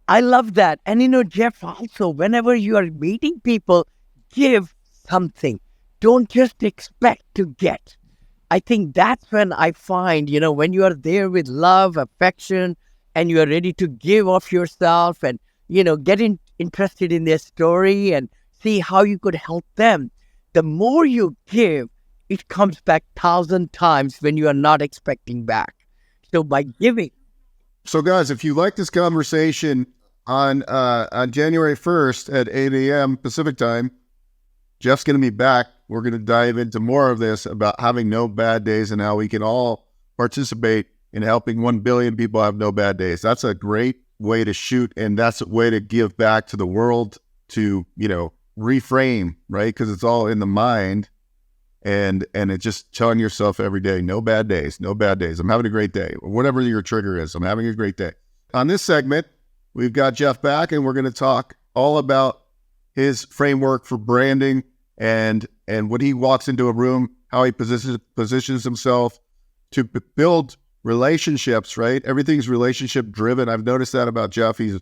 I love that. And Jeff, also, whenever you are meeting people, give something. Don't just expect to get. I think that's when I find, when you are there with love, affection, and you are ready to give of yourself and, get interested in their story and see how you could help them. The more you give, it comes back 1,000 times when you are not expecting back. So by giving. So guys, if you like this conversation on January 1st at 8 a.m. Pacific time, Jeff's going to be back. We're going to dive into more of this about having no bad days and how we can all participate in helping 1 billion people have no bad days. That's a great way to shoot, and that's a way to give back to the world, to, reframe, right? Because it's all in the mind, and it's just telling yourself every day, no bad days, no bad days. I'm having a great day. Or whatever your trigger is, I'm having a great day. On this segment, we've got Jeff back, and we're going to talk all about his framework for branding and when he walks into a room, how he positions himself to build relationships, right? Everything's relationship driven. I've noticed that about Jeff. He's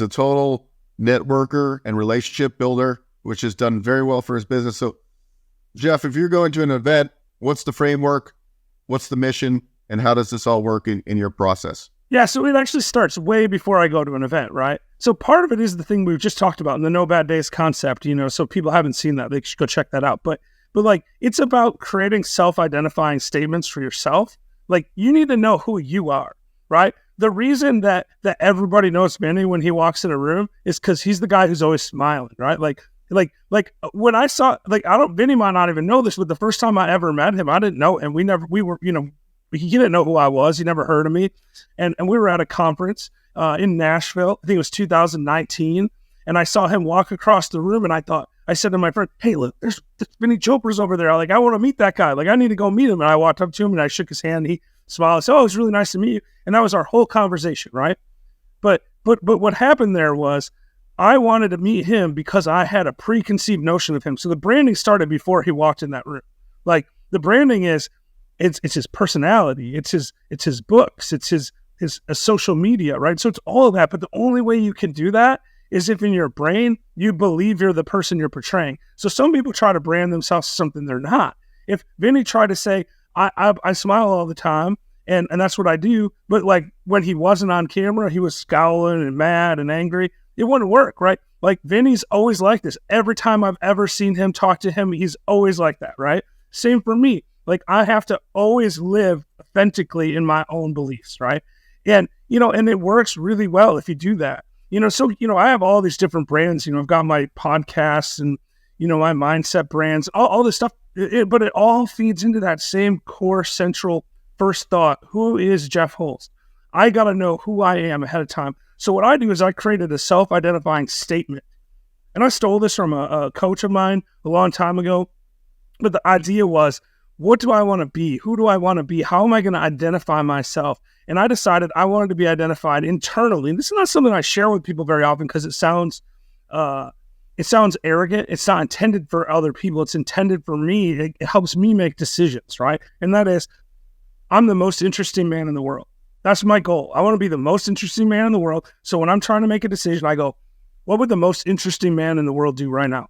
a total networker and relationship builder, which has done very well for his business. So Jeff, if you're going to an event, what's the framework? What's the mission? And how does this all work in your process? Yeah, so it actually starts way before I go to an event, right? So part of it is the thing we've just talked about in the no bad days concept, so people haven't seen that, they should go check that out. But like, it's about creating self-identifying statements for yourself. Like, you need to know who you are, right? The reason that everybody knows Vinney when he walks in a room is because he's the guy who's always smiling, right? Like when I saw, Vinney might not even know this, but the first time I ever met him, I didn't know, and he didn't know who I was. He never heard of me. And we were at a conference in Nashville. I think it was 2019. And I saw him walk across the room, and I said to my friend, hey, look, there's Vinney Chopra's over there. I want to meet that guy. I need to go meet him. And I walked up to him and I shook his hand. He smiled. I said, oh, it's really nice to meet you. And that was our whole conversation, right? But what happened there was I wanted to meet him because I had a preconceived notion of him. So the branding started before he walked in that room. The branding is, it's his personality, it's his books, it's his social media, right? So it's all of that. But the only way you can do that is if in your brain you believe you're the person you're portraying. So some people try to brand themselves as something they're not. If Vinney tried to say, I smile all the time, and that's what I do, but when he wasn't on camera, he was scowling and mad and angry, it wouldn't work, right? Vinney's always like this. Every time I've ever seen him, talk to him, he's always like that, right? Same for me. I have to always live authentically in my own beliefs, right? And it works really well if you do that. So I have all these different brands. I've got my podcasts and, my mindset brands, all this stuff, but it all feeds into that same core central first thought. Who is Jeff Holst? I got to know who I am ahead of time. So what I do is I created a self-identifying statement. And I stole this from a coach of mine a long time ago. But the idea was, what do I want to be? Who do I want to be? How am I going to identify myself? And I decided I wanted to be identified internally. And this is not something I share with people very often because it sounds arrogant. It's not intended for other people. It's intended for me. It helps me make decisions, right? And that is, I'm the most interesting man in the world. That's my goal. I want to be the most interesting man in the world. So when I'm trying to make a decision, I go, what would the most interesting man in the world do right now?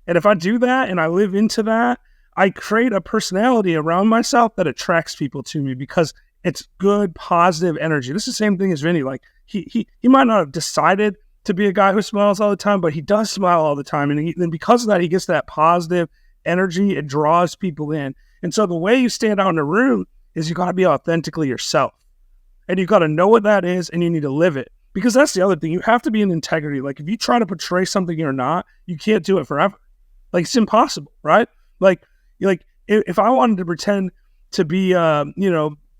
And if I do that and I live into that, I create a personality around myself that attracts people to me because it's good, positive energy. This is the same thing as Vinney. He might not have decided to be a guy who smiles all the time, but he does smile all the time. And because of that, he gets that positive energy. It draws people in. And so the way you stand out in a room is you got to be authentically yourself. And you got to know what that is, and you need to live it. Because that's the other thing. You have to be in integrity. If you try to portray something you're not, you can't do it forever. It's impossible, right? If I wanted to pretend to be, I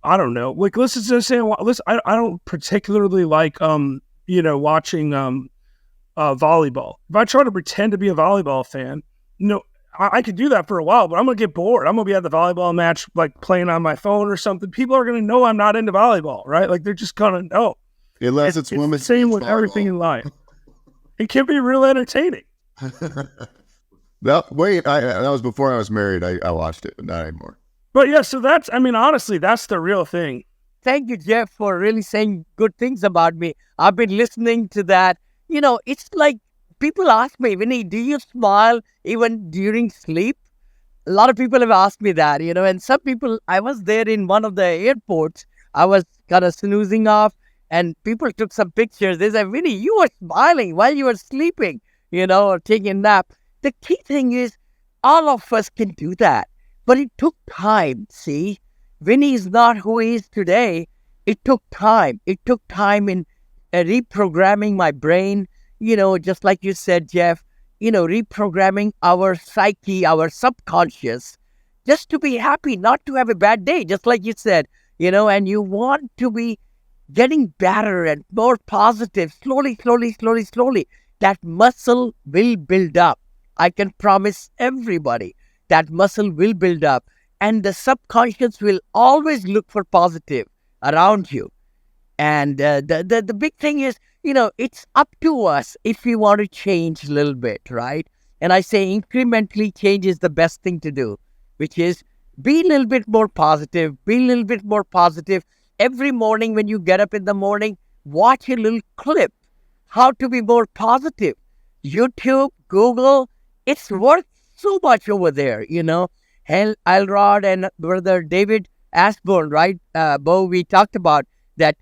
don't know, let's just say, I don't particularly like, watching volleyball. If I try to pretend to be a volleyball fan, I could do that for a while, but I'm going to get bored. I'm going to be at the volleyball match, playing on my phone or something. People are going to know I'm not into volleyball, right? They're just going to know. Unless it's women's. The same with everything in life. It can be real entertaining. That was before I was married. I watched it, but not anymore. But yeah, so honestly, that's the real thing. thank you, Jeff, for really saying good things about me. I've been listening to that. It's like people ask me, Vinny, do you smile even during sleep? A lot of people have asked me that, and some people, I was there in one of the airports. I was kind of snoozing off, and people took some pictures. They said, Vinny, you were smiling while you were sleeping, or taking a nap. The key thing is, all of us can do that, but it took time. See, Vinny is not who he is today. It took time. It took time in reprogramming my brain, just like you said, Jeff, reprogramming our psyche, our subconscious, just to be happy, not to have a bad day, just like you said, and you want to be getting better and more positive, slowly, slowly, slowly, slowly. That muscle will build up. I can promise everybody that muscle will build up, and the subconscious will always look for positive around you. And the big thing is, it's up to us if we want to change a little bit, right? And I say incrementally change is the best thing to do, which is be a little bit more positive, be a little bit more positive. Every morning when you get up in the morning, watch a little clip, how to be more positive. YouTube, Google, it's worth so much over there, Hell, Elrod and brother David Ashburn, right? Beau, we talked about that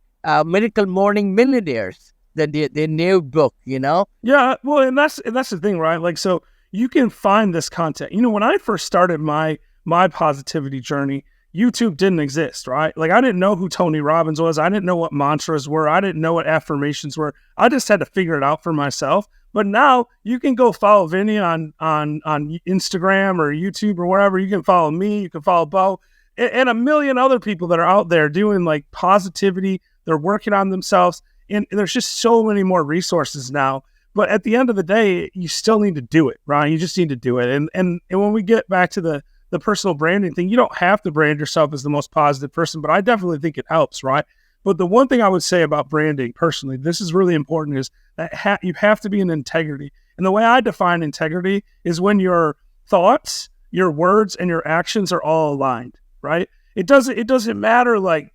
Miracle Morning Millionaires, the new book, Yeah, well, and that's the thing, right? Like, so you can find this content. When I first started my positivity journey, YouTube didn't exist, right? Like, I didn't know who Tony Robbins was. I didn't know what mantras were. I didn't know what affirmations were. I just had to figure it out for myself. But now you can go follow Vinney on Instagram or YouTube or wherever. You can follow me. You can follow Beau and a million other people that are out there doing like positivity. They're working on themselves. And there's just so many more resources now. But at the end of the day, you still need to do it, right? You just need to do it. And when we get back to the personal branding thing, you don't have to brand yourself as the most positive person, but I definitely think it helps, right? But the one thing I would say about branding personally, this is really important, is that you have to be in integrity. And the way I define integrity is when your thoughts, your words, and your actions are all aligned, right? It doesn't matter like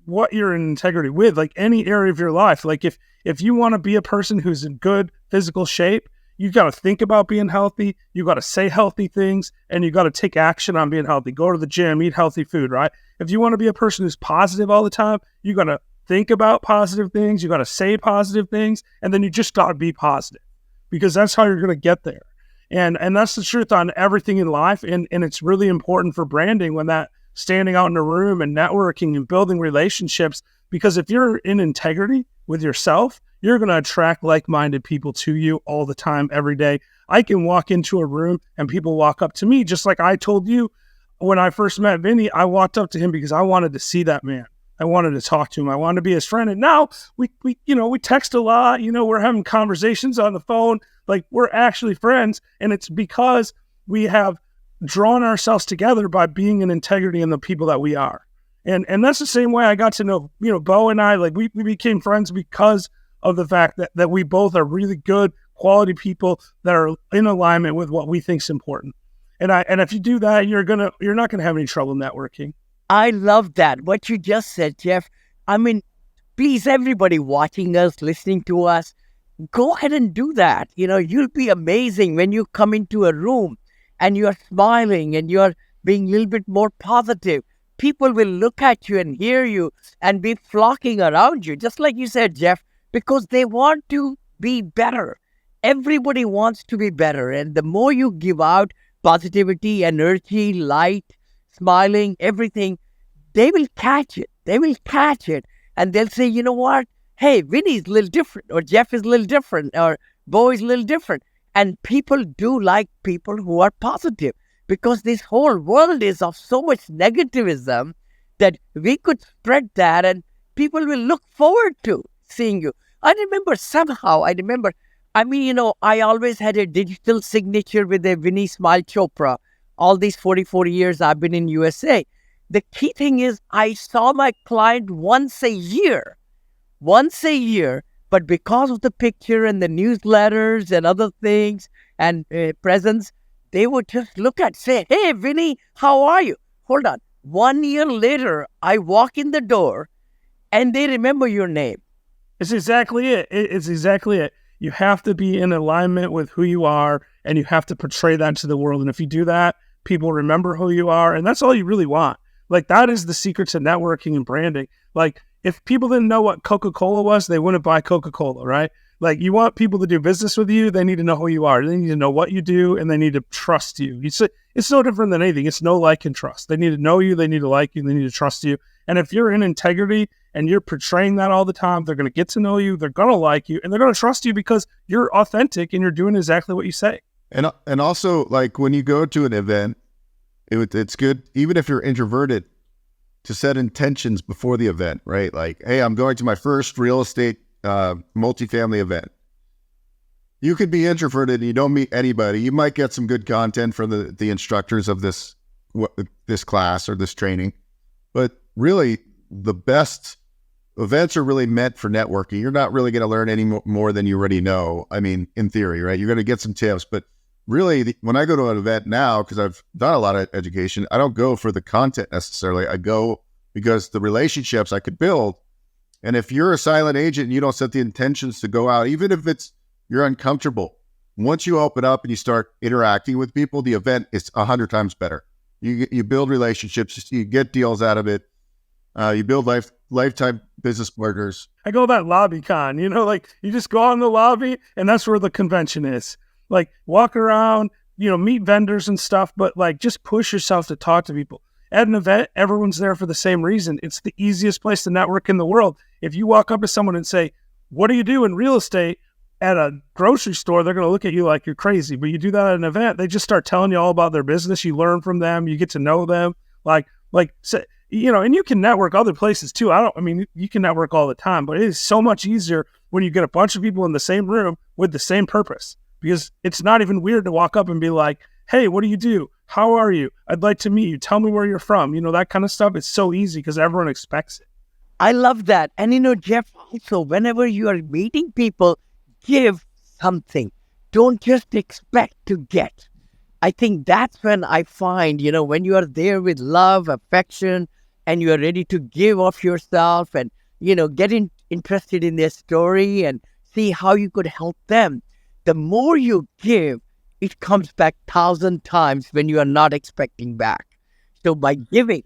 what you're in integrity with, like any area of your life. Like if you want to be a person who's in good physical shape, you got to think about being healthy. You got to say healthy things, and you got to take action on being healthy. Go to the gym, eat healthy food, right? If you want to be a person who's positive all the time, you got to think about positive things. You got to say positive things, and then you just got to be positive, because that's how you're going to get there. And that's the truth on everything in life. And it's really important for branding when that standing out in a room and networking and building relationships, because if you're in integrity with yourself, you're going to attract like-minded people to you all the time, every day. I can walk into a room and people walk up to me, just like I told you when I first met Vinney. I walked up to him because I wanted to see that man. I wanted to talk to him. I wanted to be his friend. And now we text a lot. We're having conversations on the phone. Like, we're actually friends. And it's because we have drawn ourselves together by being in integrity in the people that we are. And that's the same way I got to know, Beau and I, like we became friends because of the fact that we both are really good quality people that are in alignment with what we think is important. And if you do that, you're not gonna have any trouble networking. I love that. What you just said, Jeff. I mean, please, everybody watching us, listening to us, go ahead and do that. You'll be amazing when you come into a room and you're smiling and you're being a little bit more positive. People will look at you and hear you and be flocking around you, just like you said, Jeff, because they want to be better. Everybody wants to be better. And the more you give out positivity, energy, light, smiling, everything, they will catch it. They will catch it. And they'll say, you know what? Hey, Vinny's a little different, or Jeff is a little different, or Beau is a little different. And people do like people who are positive, because this whole world is of so much negativism that we could spread that and people will look forward to seeing you. I always had a digital signature with a Vinney Smile Chopra. All these 44 years I've been in USA. The key thing is I saw my client once a year, but because of the picture and the newsletters and other things and presents, they would just say, hey, Vinney, how are you? Hold on. 1 year later, I walk in the door and they remember your name. It's exactly it. It's exactly it. You have to be in alignment with who you are, and you have to portray that to the world. And if you do that, people remember who you are, and that's all you really want. Like, that is the secret to networking and branding. Like, if people didn't know what Coca-Cola was, they wouldn't buy Coca-Cola, right? Like, you want people to do business with you, they need to know who you are. They need to know what you do, and they need to trust you. It's no different than anything. It's know, like, and trust. They need to know you, they need to like you, they need to trust you. And if you're in integrity and you're portraying that all the time, they're going to get to know you, they're going to like you, and they're going to trust you because you're authentic and you're doing exactly what you say. And also, like, when you go to an event, it's good, even if you're introverted, to set intentions before the event, right? Like, hey, I'm going to my first real estate multifamily event. You could be introverted and you don't meet anybody. You might get some good content from the instructors of this class or this training. But really, the best events are really meant for networking. You're not really going to learn any more than you already know. I mean, in theory, right? You're going to get some tips. But really, when I go to an event now, because I've done a lot of education, I don't go for the content necessarily. I go because the relationships I could build. And if you're a silent agent and you don't set the intentions to go out, even if you're uncomfortable, once you open up and you start interacting with people, the event is 100 times better. You build relationships, you get deals out of it. You build lifetime business partners. I go that lobby con, like, you just go out in the lobby and that's where the convention is. Like, walk around, meet vendors and stuff, but like, just push yourself to talk to people. At an event, everyone's there for the same reason. It's the easiest place to network in the world. If you walk up to someone and say, what do you do in real estate? At a grocery store, they're going to look at you like you're crazy. But you do that at an event, they just start telling you all about their business. You learn from them. You get to know them. And you can network other places too. You can network all the time, but it is so much easier when you get a bunch of people in the same room with the same purpose, because it's not even weird to walk up and be like, hey, what do you do? How are you? I'd like to meet you. Tell me where you're from. That kind of stuff. It's so easy because everyone expects it. I love that. And Jeff, also, whenever you are meeting people, give something. Don't just expect to get. I think that's when I find, when you are there with love, affection, and you are ready to give of yourself and, get interested in their story and see how you could help them. The more you give, it comes back 1,000 times when you are not expecting back. So by giving,